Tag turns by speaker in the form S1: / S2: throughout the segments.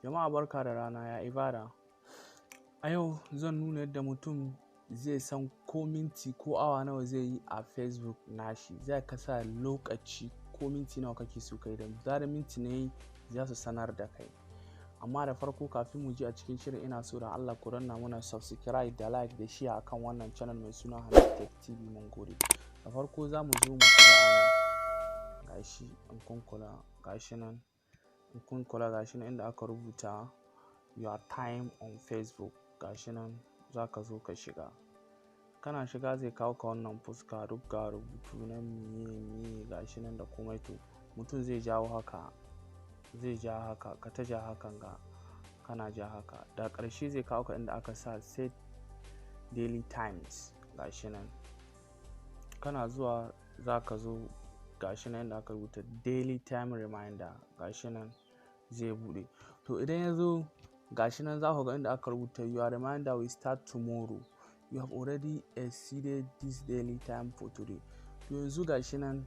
S1: Jama'a barka da rana, ya ibada. A yau zan nuna yadda mutum zai san ko minti ko awa nawa zai yi a Facebook nashi. Zai kasa lokaci ko minti nawa kake so kai, da zarar minti ne za su sanar da kai. Amma da farko kafin mu je a cikin shirin, ina so da Allah ku danna mana subscribe da like da share akan wannan channel mai suna Hamid Tech TV. Mun gode. Da farko za mu zo mu kula nan. Gashi in kun kula, gashi nan. In kun kula gashi nan inda aka rubuta your time on Facebook. Gashi nan za ka zo ka shiga. Kana shiga zai kawo ka wannan fuska, duk ga rubutu nan miye gashi nan da komai. To mutum zai jawo haka, zai ja haka, ka ta ja hakan ga, kana ja haka. Da ƙarshe zai kawo ka inda aka sa set daily times. Gashi nan kana zuwa za ka zo gashi nan inda aka rubuta daily time reminder. Gashi nan zai buɗe. To idan ya zo gashi nan za ku ga inda aka rubuta your reminder will start tomorrow. You have already exceeded this daily time for today. To yanzu gashi nan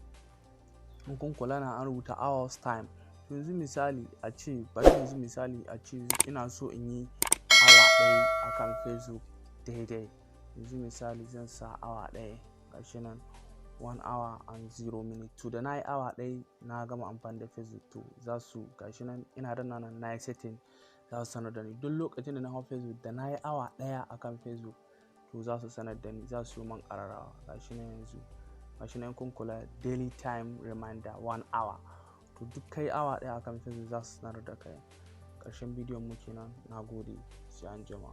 S1: in kun kula na an rubuta hours time. To yanzu misali a ce, bari yanzu misali a ce ina so in yi awa ɗaya akan Facebook daidai. Yanzu misali zan sa awa ɗaya. Gashi nan 1 hour and 0 minutes. To da na yi awa ɗaya na gama amfani da Facebook. To za su gashi nan ina danna nan na yi setting, za su sanar da ni duk lokacin da na hau Facebook da na yi awa ɗaya akan Facebook. To za su sanar da ni, za su yi man ƙararrawa. Gashi nan yanzu gashi nan kun kula daily time reminder 1 hour. To duk kai awa ɗaya akan Facebook za su sanar da kai. Ƙarshen bidiyon mu kenan. Na gode, sai anjima.